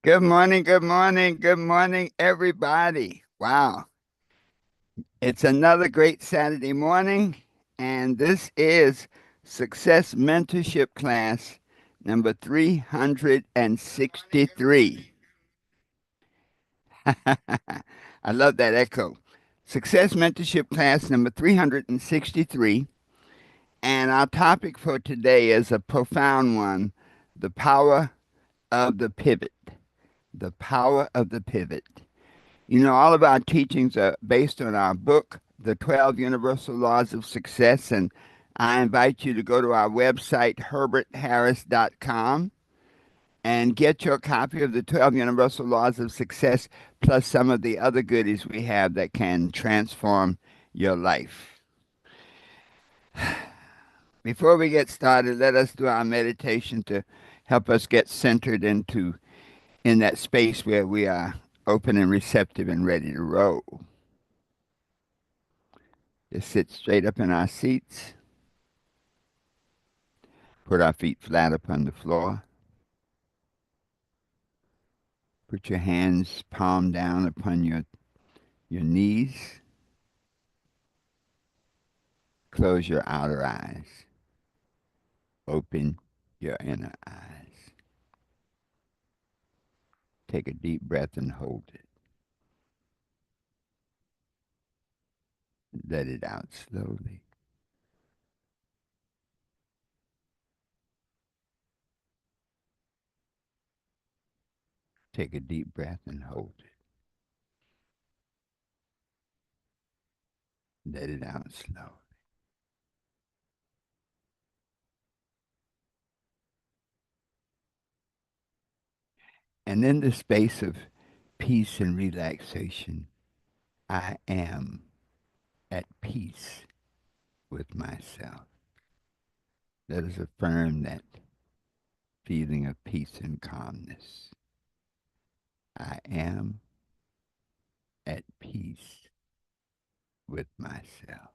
Good morning, everybody. Wow. It's another great Saturday morning, and this is Success Mentorship class number 363. I love that echo. Success Mentorship class number 363, and our topic for today is a profound one, the power of the pivot. The power of the pivot. You know, all of our teachings are based on our book, The 12 Universal Laws of Success, and I invite you to go to our website, herbertharris.com, and get your copy of the 12 Universal Laws of Success, plus some of the other goodies we have that can transform your life. Before we get started, let us do our meditation to help us get centered in that space where we are open and receptive and ready to roll. Just sit straight up in our seats, put our feet flat upon the floor, put your hands palm down upon your knees, close your outer eyes, open your inner eyes. Take a deep breath and hold it. Let it out slowly. Take a deep breath and hold it. Let it out slowly. And in the space of peace and relaxation, I am at peace with myself. Let us affirm that feeling of peace and calmness. I am at peace with myself.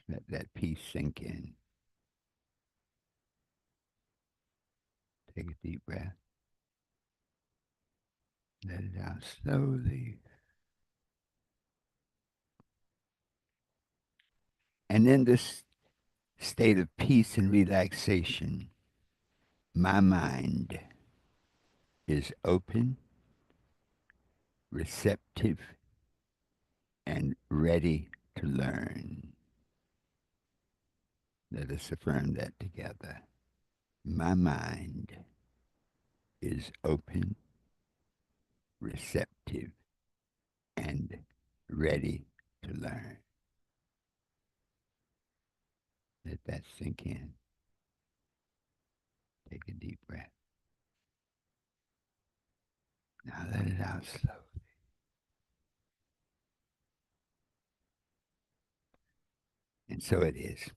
Let that peace sink in. Take a deep breath. Let it out slowly. And in this state of peace and relaxation, my mind is open, receptive, and ready to learn. Let us affirm that together. My mind is open, receptive, and ready to learn. Let that sink in. Take a deep breath. Now let it out slowly. And so it is.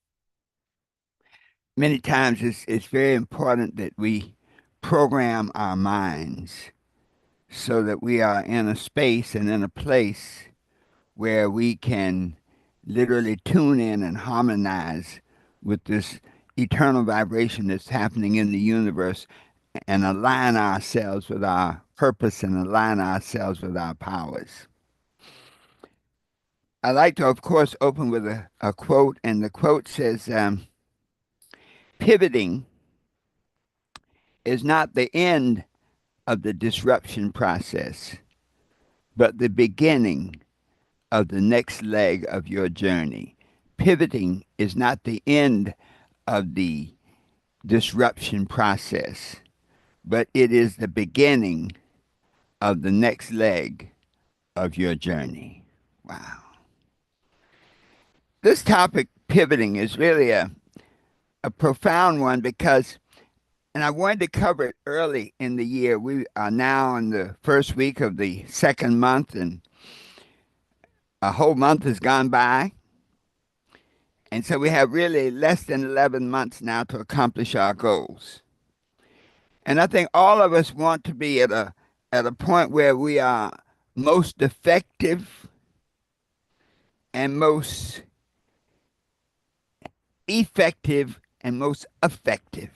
Many times it's very important that we program our minds so that we are in a space and in a place where we can literally tune in and harmonize with this eternal vibration that's happening in the universe and align ourselves with our purpose and align ourselves with our powers. I like to, of course, open with a quote, and the quote says, pivoting is not the end of the disruption process, but the beginning of the next leg of your journey. Pivoting is not the end of the disruption process, but it is the beginning of the next leg of your journey. Wow. This topic, pivoting, is really a profound one because, and I wanted to cover it early in the year. We are now in the first week of the second month, and a whole month has gone by. And so we have really less than 11 months now to accomplish our goals. And I think all of us want to be at a point where we are most effective and most effective and most effective.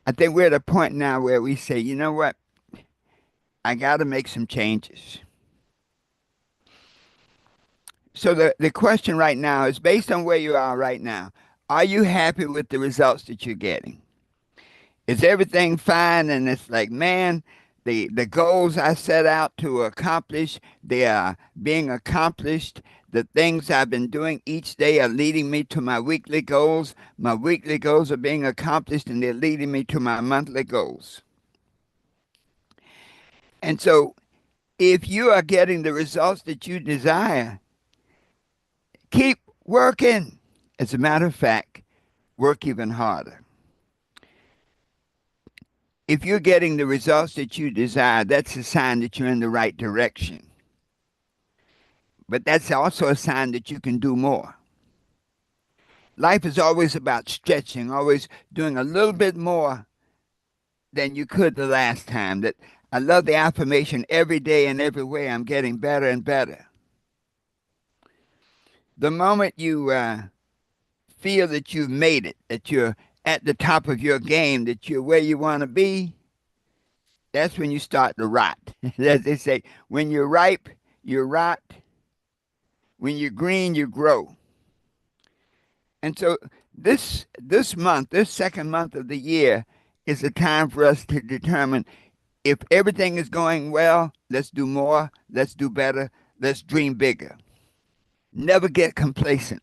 I think we're at a point now where we say, you know what? I got to make some changes. So the question right now is based on where you are right now. Are you happy with the results that you're getting? Is everything fine? And it's like, man, the goals I set out to accomplish, they are being accomplished. The things I've been doing each day are leading me to my weekly goals. My weekly goals are being accomplished and they're leading me to my monthly goals. And so if you are getting the results that you desire, keep working. As a matter of fact, work even harder. If you're getting the results that you desire, that's a sign that you're in the right direction. But that's also a sign that you can do more. Life is always about stretching, always doing a little bit more than you could the last time. That I love the affirmation every day and every way I'm getting better and better. The moment you feel that you've made it, that you're at the top of your game, that you're where you want to be, that's when you start to rot. As they say, when you're ripe, you rot. When you're green, you grow. And so this month, this second month of the year, is a time for us to determine if everything is going well, let's do more, let's do better, let's dream bigger. Never get complacent.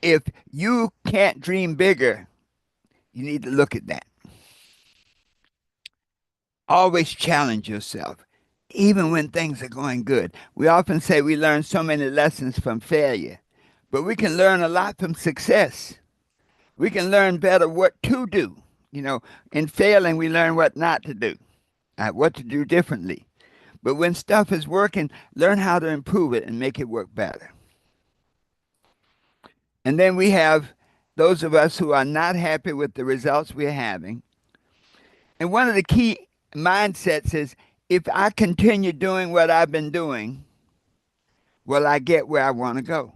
If you can't dream bigger, you need to look at that. Always challenge yourself, even when things are going good. We often say we learn so many lessons from failure, but we can learn a lot from success. We can learn better what to do. You know, in failing, we learn what not to do, what to do differently. But when stuff is working, learn how to improve it and make it work better. And then we have those of us who are not happy with the results we're having. And one of the key mindsets is if I continue doing what I've been doing, will I get where I want to go?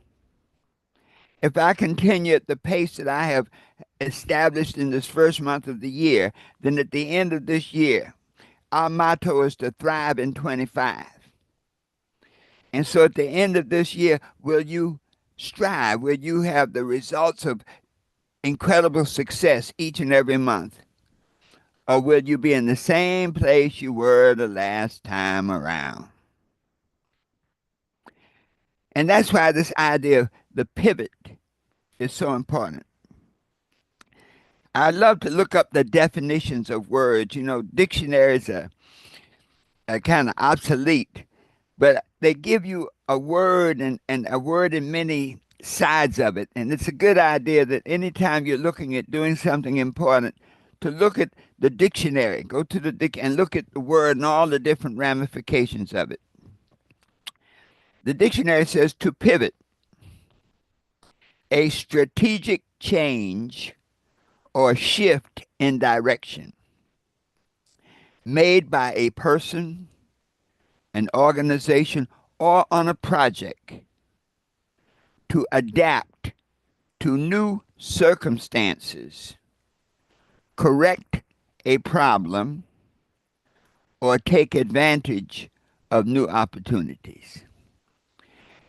If I continue at the pace that I have established in this first month of the year, then at the end of this year, our motto is to thrive in 25. And so at the end of this year, will you strive? Will you have the results of incredible success each and every month? Or will you be in the same place you were the last time around? And that's why this idea of the pivot is so important. I love to look up the definitions of words. You know, dictionaries are kind of obsolete, but they give you a word and a word in many sides of it. And it's a good idea that anytime you're looking at doing something important, to look at the dictionary, go to the and look at the word and all the different ramifications of it. The dictionary says to pivot, a strategic change or shift in direction made by a person, an organization, or on a project to adapt to new circumstances, correct a problem, or take advantage of new opportunities.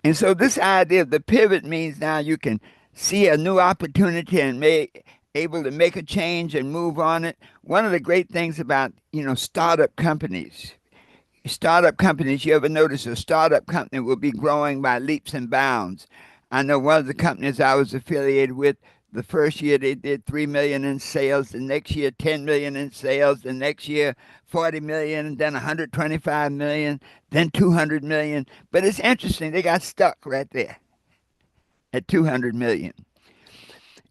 And so this idea of the pivot means now you can see a new opportunity and able to make a change and move on it. One of the great things about, startup companies, you ever notice a startup company will be growing by leaps and bounds. I know one of the companies I was affiliated with, the first year they did 3 million in sales, the next year 10 million in sales, the next year 40 million, and then 125 million, then 200 million. But it's interesting, they got stuck right there at 200 million.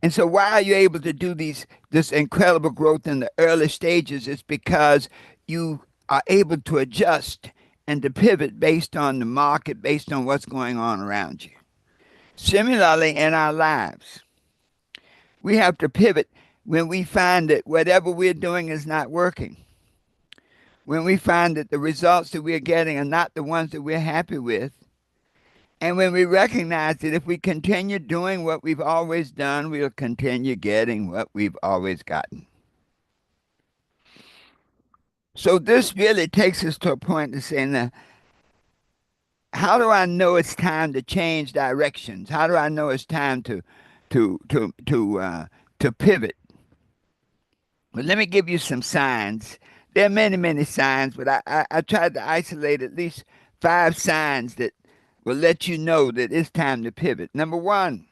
And so why are you able to do this incredible growth in the early stages? It's because you are able to adjust and to pivot based on the market, based on what's going on around you. Similarly, in our lives, we have to pivot when we find that whatever we're doing is not working. When we find that the results that we're getting are not the ones that we're happy with. And when we recognize that if we continue doing what we've always done, we'll continue getting what we've always gotten. So this really takes us to a point of saying, how do I know it's time to change directions? How do I know it's time to to to uh, to pivot? Well, let me give you some signs. There are many, many signs, but I tried to isolate at least 5 signs that will let you know that it's time to pivot. Number one,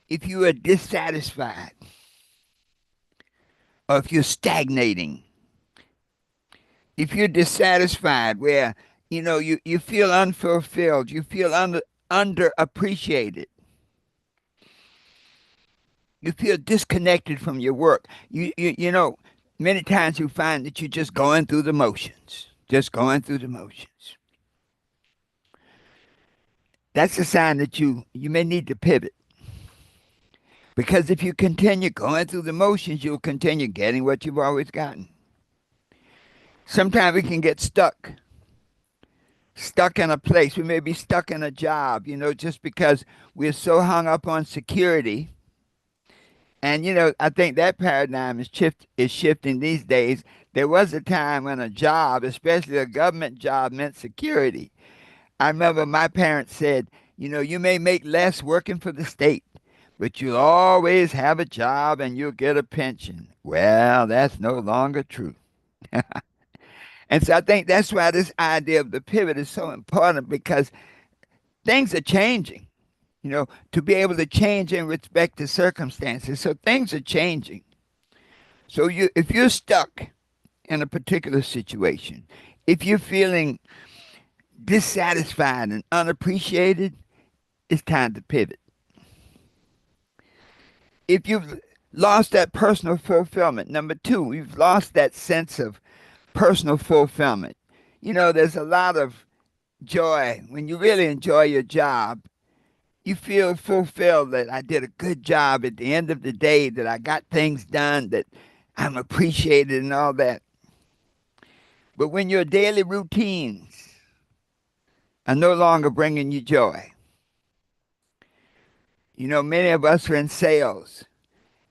if you are dissatisfied or if you're stagnating, if you're dissatisfied where you feel unfulfilled, you feel underappreciated, you feel disconnected from your work. Many times you find that you're just going through the motions, just going through the motions. That's a sign that you may need to pivot. Because if you continue going through the motions, you'll continue getting what you've always gotten. Sometimes we can get stuck in a place. We may be stuck in a job, just because we're so hung up on security. And I think that paradigm is shifting these days. There was a time when a job, especially a government job, meant security. I remember my parents said, you may make less working for the state, but you'll always have a job and you'll get a pension. Well, that's no longer true. And so I think that's why this idea of the pivot is so important because things are changing, to be able to change in respect to circumstances. So things are changing. So if you're stuck in a particular situation, if you're feeling dissatisfied and unappreciated, it's time to pivot. If you've lost that personal fulfillment, number two, you've lost that sense of personal fulfillment. There's a lot of joy when you really enjoy your job. You feel fulfilled that I did a good job at the end of the day, that I got things done, that I'm appreciated and all that. But when your daily routines are no longer bringing you joy, many of us are in sales.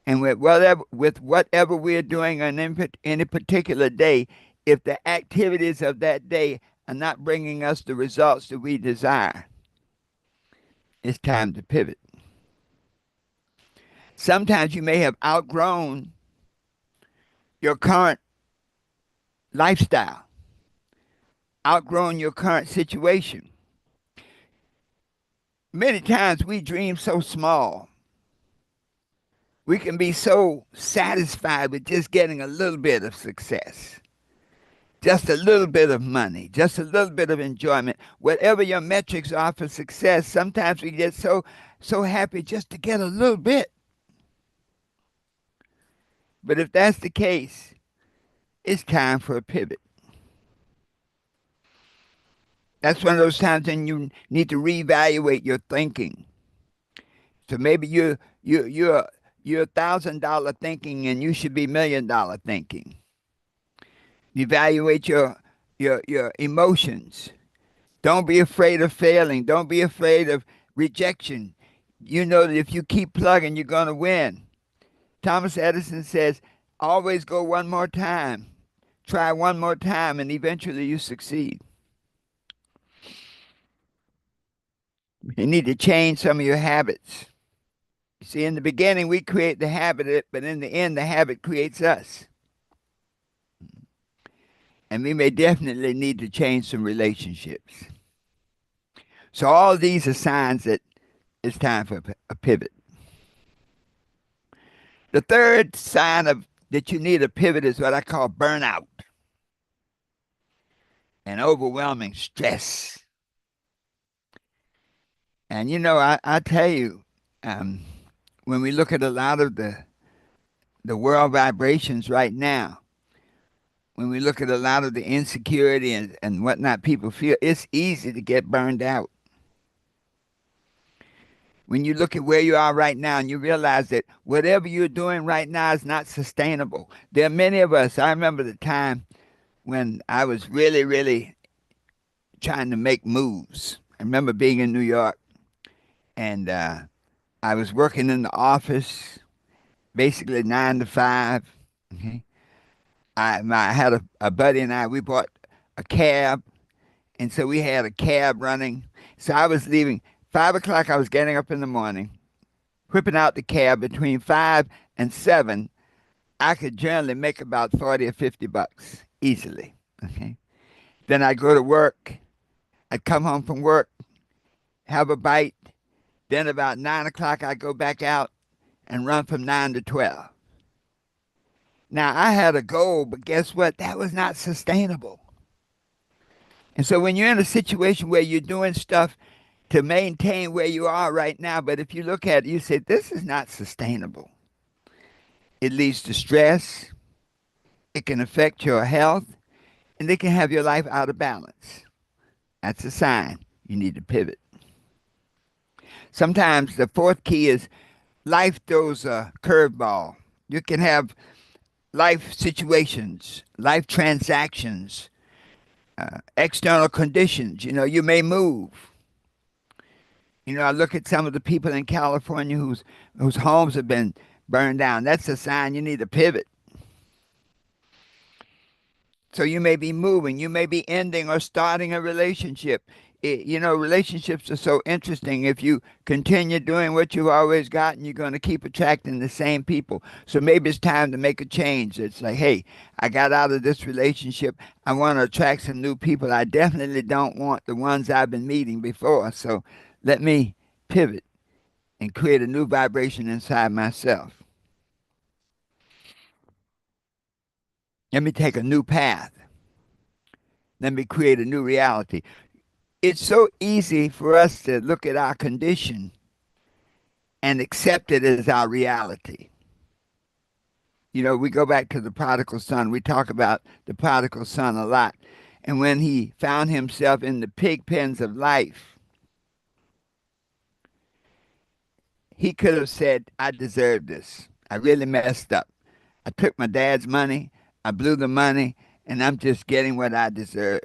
And with whatever we're doing on any particular day, if the activities of that day are not bringing us the results that we desire, it's time to pivot. Sometimes you may have outgrown your current lifestyle, outgrown your current situation. Many times we dream so small. We can be so satisfied with just getting a little bit of success, just a little bit of money, just a little bit of enjoyment. Whatever your metrics are for success, sometimes we get so happy just to get a little bit. But if that's the case, it's time for a pivot. That's one of those times when you need to reevaluate your thinking. So maybe you're $1,000 thinking and you should be $1,000,000 thinking. Evaluate your emotions. Don't be afraid of failing. Don't be afraid of rejection. You know that if you keep plugging, you're going to win. Thomas Edison says, always go one more time. Try one more time, and eventually you succeed. You need to change some of your habits. You see, in the beginning, we create the habit, but in the end, the habit creates us. And we may definitely need to change some relationships. So all these are signs that it's time for a pivot. The third sign of that you need a pivot is what I call burnout and overwhelming stress. And I tell you, um, when we look at a lot of the world vibrations right now, when we look at a lot of the insecurity and whatnot people feel, it's easy to get burned out. When you look at where you are right now and you realize that whatever you're doing right now is not sustainable. There are many of us, I remember the time when I was really, really trying to make moves. I remember being in New York and I was working in the office, basically 9 to 5. Okay. I had a buddy and I, we bought a cab. And so we had a cab running. So I was leaving 5 o'clock. I was getting up in the morning, whipping out the cab between 5 and 7. I could generally make about 40 or $50 easily. Okay. Then I'd go to work. I'd come home from work, have a bite. Then about 9 o'clock, I'd go back out and run from 9 to 12. Now I had a goal, but guess what? That was not sustainable. And so when you're in a situation where you're doing stuff to maintain where you are right now, but if you look at it, you say, this is not sustainable. It leads to stress, it can affect your health, and it can have your life out of balance. That's a sign you need to pivot. Sometimes the fourth key is life throws a curveball. You can have life situations, life transactions, external conditions. You may move. I look at some of the people in California whose homes have been burned down. That's a sign you need to pivot. So you may be moving, you may be ending or starting a relationship. Relationships are so interesting. If you continue doing what you've always gotten, you're going to keep attracting the same people. So maybe it's time to make a change. It's like, hey, I got out of this relationship. I want to attract some new people. I definitely don't want the ones I've been meeting before. So let me pivot and create a new vibration inside myself. Let me take a new path. Let me create a new reality. It's so easy for us to look at our condition and accept it as our reality. We go back to the prodigal son. We talk about the prodigal son a lot. And when he found himself in the pig pens of life, he could have said, I deserve this. I really messed up. I took my dad's money, I blew the money, and I'm just getting what I deserve.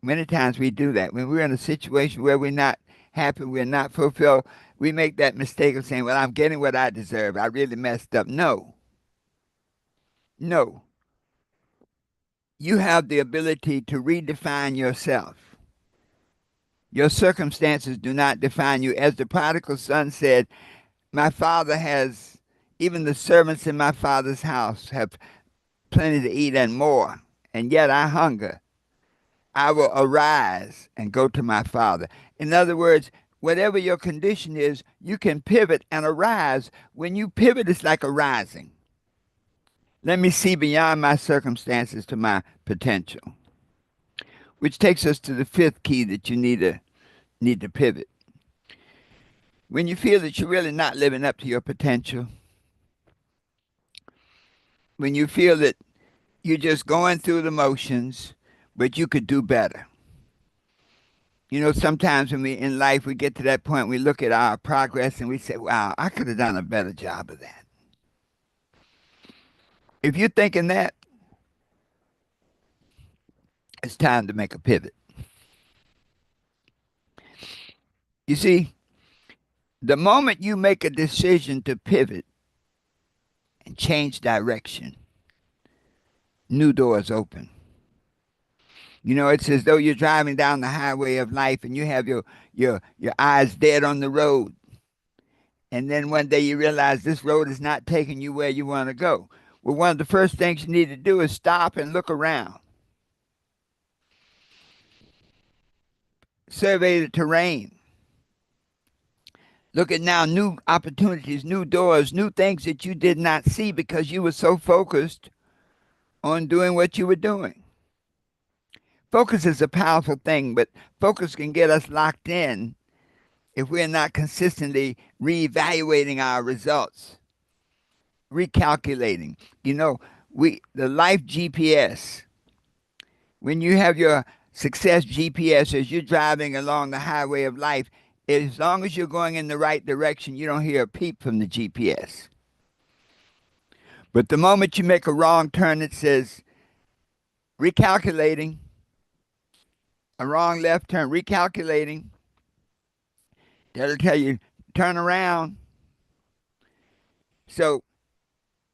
Many times we do that. When we're in a situation where we're not happy, we're not fulfilled, we make that mistake of saying, well, I'm getting what I deserve. I really messed up. No, no. You have the ability to redefine yourself. Your circumstances do not define you. As the prodigal son said, my father has, even the servants in my father's house have plenty to eat and more, and yet I hunger. I will arise and go to my father. In other words, whatever your condition is, you can pivot and arise. When you pivot, it's like arising. Let me see beyond my circumstances to my potential. Which takes us to the fifth key that you need to pivot. When you feel that you're really not living up to your potential, when you feel that you're just going through the motions, but you could do better. Sometimes when we in life we get to that point, we look at our progress and we say, "Wow, I could have done a better job of that." If you're thinking that, it's time to make a pivot. You see, the moment you make a decision to pivot and change direction, new doors open. It's as though you're driving down the highway of life and you have your eyes dead on the road. And then one day you realize this road is not taking you where you want to go. Well, one of the first things you need to do is stop and look around. Survey the terrain. Look at now new opportunities, new doors, new things that you did not see because you were so focused on doing what you were doing. Focus is a powerful thing, but focus can get us locked in if we're not consistently reevaluating our results, recalculating. The life GPS, when you have your success GPS as you're driving along the highway of life, as long as you're going in the right direction, you don't hear a peep from the GPS. But the moment you make a wrong turn, it says recalculating, a wrong left turn, recalculating. That'll tell you, turn around. So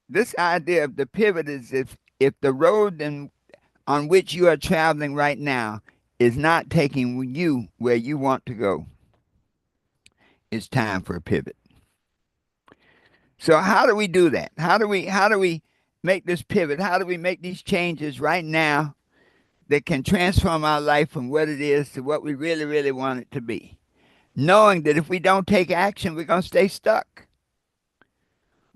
this idea of the pivot is If the road on which you are traveling right now is not taking you where you want to go, it's time for a pivot. So how do we do that? How do we make this pivot? How do we make these changes right now that can transform our life from what it is to what we really, really want it to be? Knowing that if we don't take action, we're going to stay stuck.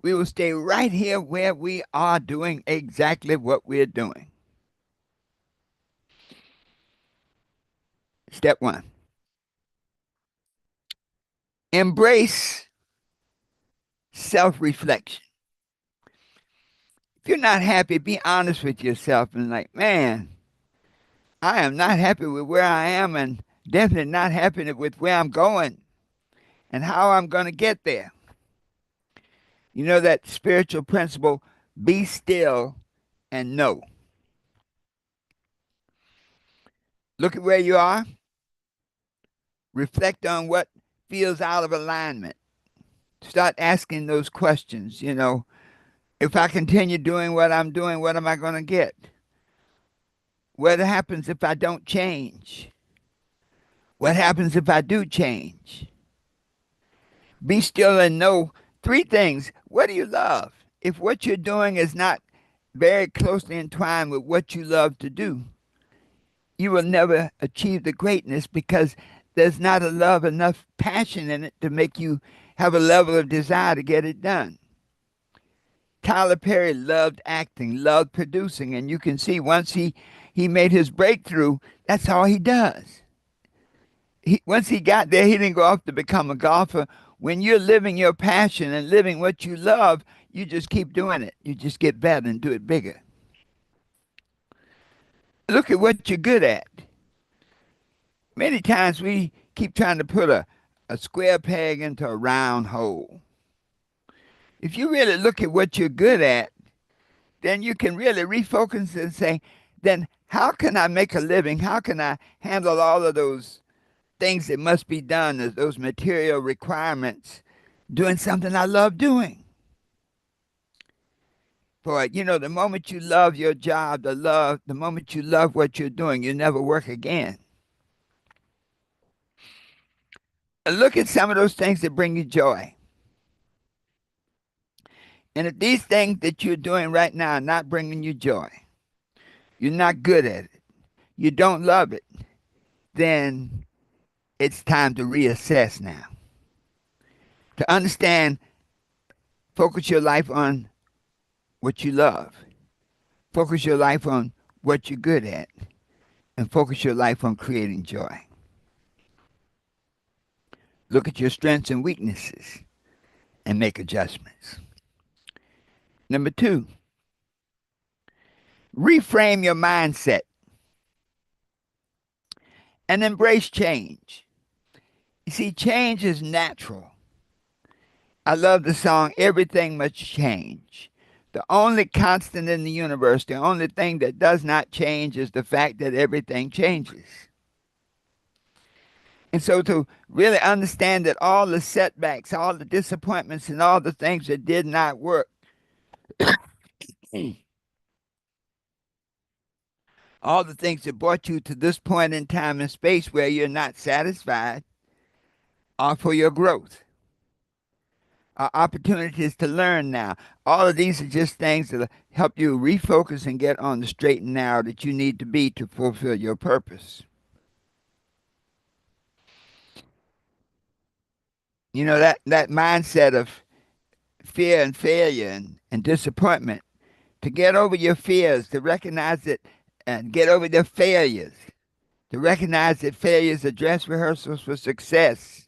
We will stay right here where we are doing exactly what we're doing. Step one, embrace self reflection. If you're not happy, be honest with yourself and, like, man, I am not happy with where I am and definitely not happy with where I'm going and how I'm going to get there. You know that spiritual principle, be still and know. Look at where you are, reflect on what feels out of alignment. Start asking those questions. If I continue doing what I'm doing, what am I going to get? What happens if I don't change? What happens if I do change? Be still and know three things. What do you love? If what you're doing is not very closely entwined with what you love to do, you will never achieve the greatness because there's not enough passion in it to make you have a level of desire to get it done. Tyler Perry loved acting, loved producing, and you can see once he made his breakthrough, that's all he does. Once he got there, he didn't go off to become a golfer. When you're living your passion and living what you love, you just keep doing it. You just get better and do it bigger. Look at what you're good at. Many times we keep trying to put a square peg into a round hole. If you really look at what you're good at, then you can really refocus and say, then how can I make a living? How can I handle all of those things that must be done, those material requirements, doing something I love doing? For the moment you love your job, the moment you love what you're doing, you never work again. And look at some of those things that bring you joy. And if these things that you're doing right now are not bringing you joy, you're not good at it, you don't love it, then it's time to reassess now. To understand, focus your life on what you love. Focus your life on what you're good at. And focus your life on creating joy. Look at your strengths and weaknesses and make adjustments. Number two, reframe your mindset and embrace change. You see, change is natural. I love the song, Everything Must Change. The only constant in the universe, the only thing that does not change is the fact that everything changes. And so to really understand that all the setbacks, all the disappointments, and all the things that did not work, all the things that brought you to this point in time and space where you're not satisfied, are for your growth, are opportunities to learn now. All of these are just things that help you refocus and get on the straight and narrow that you need to be to fulfill your purpose. That mindset of fear and failure and disappointment, to get over your fears, to recognize it and get over their failures, to recognize that failures are dress rehearsals for success.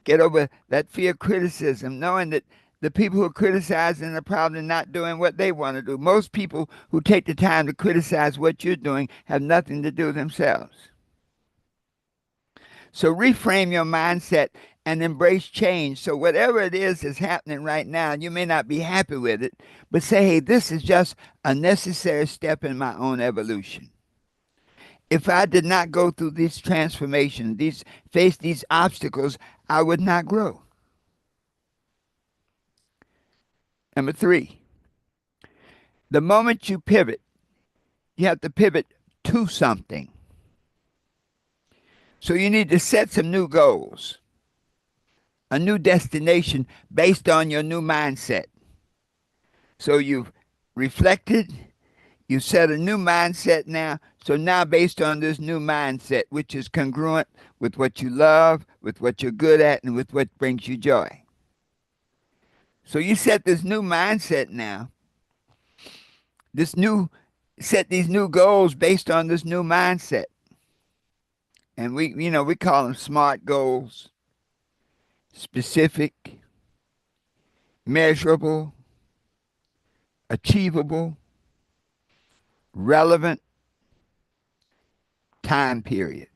Get over that fear of criticism, knowing that the people who are criticizing are probably not doing what they want to do. Most people who take the time to criticize what you're doing have nothing to do themselves. So reframe your mindset and embrace change. So whatever it is that's happening right now, you may not be happy with it, but say, hey, this is just a necessary step in my own evolution. If I did not go through these transformations, face these obstacles, I would not grow. Number three, The moment you pivot, you have to pivot to something. So you need to set some new goals, a new destination based on your new mindset. So you've reflected, you set a new mindset now. So now, based on this new mindset, which is congruent with what you love, with what you're good at, and with what brings you joy. So you set this new mindset now, this new, set these new goals based on this new mindset. And we call them SMART goals: specific, measurable, achievable, relevant, time period.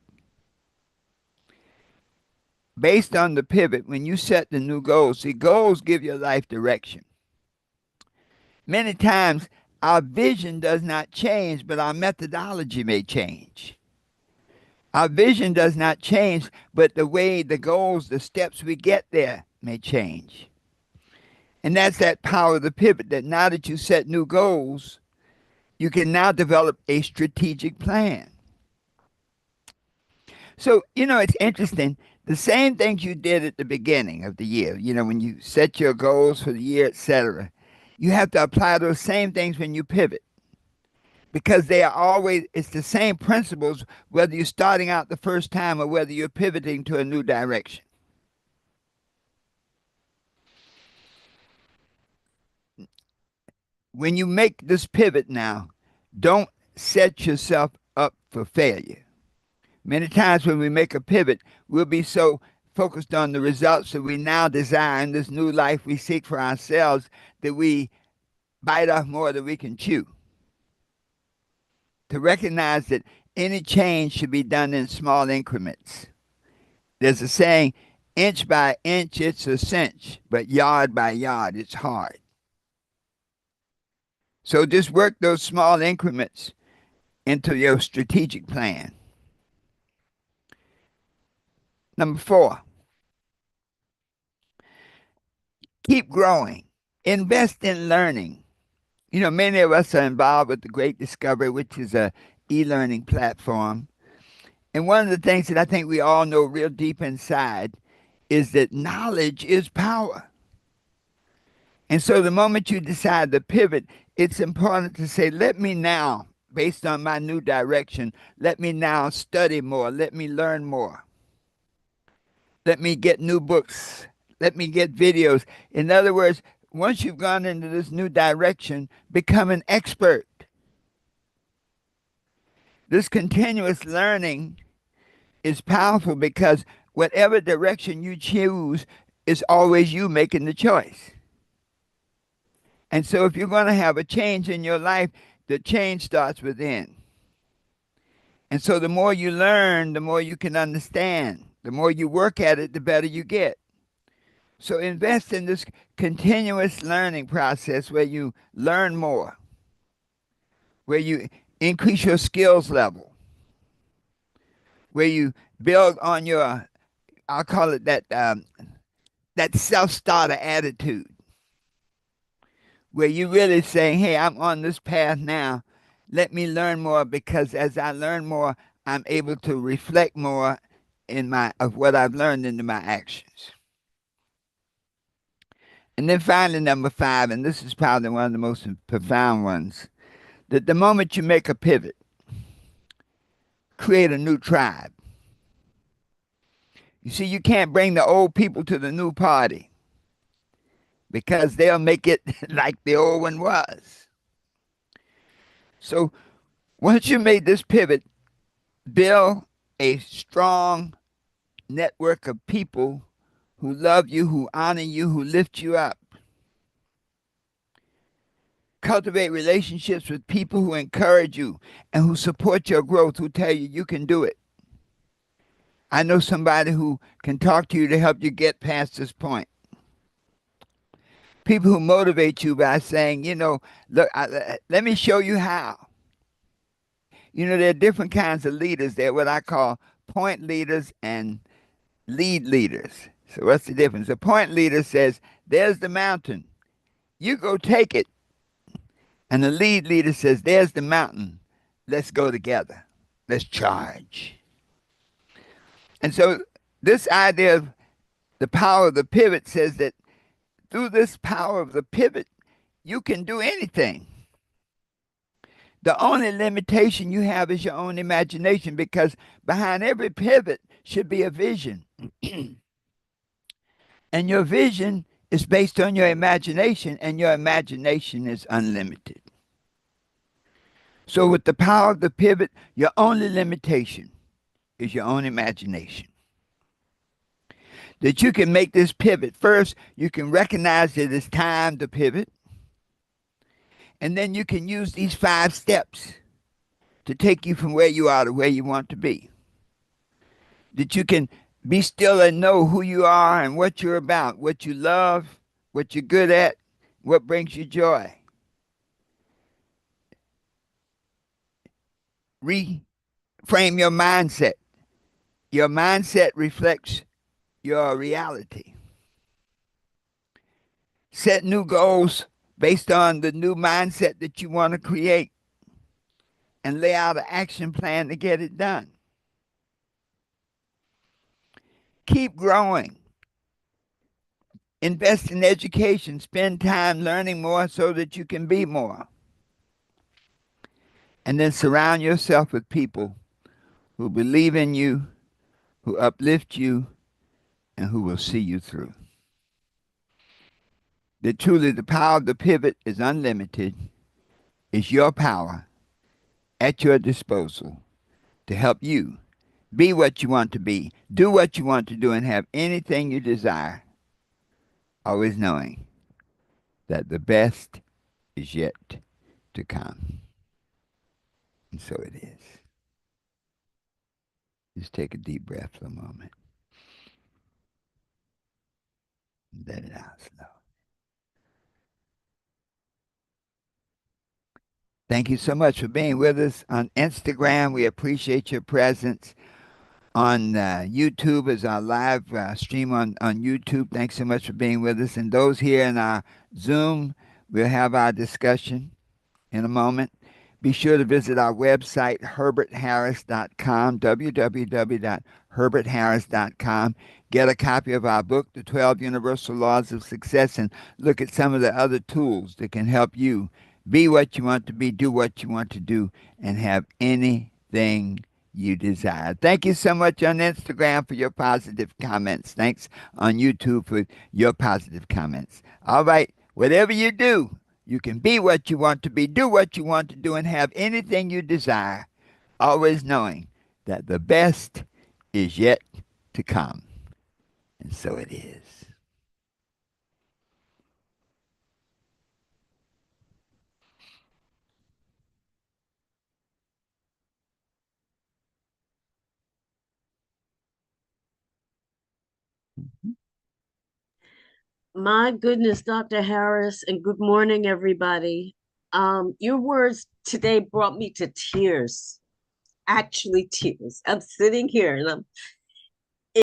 Based on the pivot, when you set the new goals, see, goals give your life direction. Many times, our vision does not change, but our methodology may change. Our vision does not change, but the way, the goals, the steps we get there may change. And that's that power of the pivot, that now that you set new goals, you can now develop a strategic plan. So, it's interesting. The same things you did at the beginning of the year, when you set your goals for the year, etc., you have to apply those same things when you pivot, because they are always, it's the same principles, whether you're starting out the first time or whether you're pivoting to a new direction. When you make this pivot now, don't set yourself up for failure. Many times when we make a pivot, we'll be so focused on the results that we now desire in this new life we seek for ourselves that we bite off more than we can chew. To recognize that any change should be done in small increments. There's a saying, inch by inch, it's a cinch, but yard by yard, it's hard. So just work those small increments into your strategic plan. Number 4, keep growing. Invest in learning. Many of us are involved with the Great Discovery, which is a e-learning platform. And one of the things that I think we all know real deep inside is that knowledge is power. And so the moment you decide to pivot, it's important to say, let me now, based on my new direction, let me now study more, let me learn more. Let me get new books, let me get videos. In other words, once you've gone into this new direction, become an expert. This continuous learning is powerful because whatever direction you choose is always you making the choice. And so if you're going to have a change in your life, the change starts within. And so the more you learn, the more you can understand. The more you work at it, the better you get. So invest in this continuous learning process where you learn more, where you increase your skills level, where you build on your, I'll call it that self-starter attitude, where you really saying, hey, I'm on this path now. Let me learn more, because as I learn more, I'm able to reflect more of what I've learned into my actions. And then finally, number 5, and this is probably one of the most profound ones, that the moment you make a pivot, create a new tribe. You see, you can't bring the old people to the new party because they'll make it like the old one was. So once you made this pivot, build a strong network of people who love you, who honor you, who lift you up. Cultivate relationships with people who encourage you and who support your growth, who tell you you can do it. I know somebody who can talk to you to help you get past this point. People who motivate you by saying, look, let me show you how. There are different kinds of leaders. They're what I call point leaders and lead leaders. So what's the difference? A point leader says, there's the mountain. You go take it. And the leader says, there's the mountain. Let's go together. Let's charge. And so this idea of the power of the pivot says that through this power of the pivot, you can do anything. The only limitation you have is your own imagination, because behind every pivot should be a vision. And your vision is based on your imagination, and your imagination is unlimited. So, with the power of the pivot, your only limitation is your own imagination. That you can make this pivot. First, you can recognize that it's time to pivot, and then you can use these 5 steps to take you from where you are to where you want to be. That you can be still and know who you are and what you're about, what you love, what you're good at, what brings you joy. Reframe your mindset. Your mindset reflects your reality. Set new goals based on the new mindset that you want to create, and lay out an action plan to get it done. Keep growing. Invest in education. Spend time learning more so that you can be more. And then surround yourself with people who believe in you, who uplift you, and who will see you through. That truly the power of the pivot is unlimited. It's your power at your disposal to help you be what you want to be, do what you want to do, and have anything you desire, always knowing that the best is yet to come. And so it is. Just take a deep breath for a moment. Let it out slow. Thank you so much for being with us on Instagram. We appreciate your presence. On YouTube is our live stream on YouTube. Thanks so much for being with us. And those here in our Zoom, we'll have our discussion in a moment. Be sure to visit our website, herbertharris.com, www.herbertharris.com. Get a copy of our book, The 12 Universal Laws of Success, and look at some of the other tools that can help you be what you want to be, do what you want to do, and have anything you desire. Thank you so much on Instagram for your positive comments. Thanks on YouTube for your positive comments. All right, whatever you do, you can be what you want to be, do what you want to do, and have anything you desire, always knowing that the best is yet to come. And so it is. My goodness, Dr. Harris, and good morning, everybody. Your words today brought me to tears, actually tears. I'm sitting here and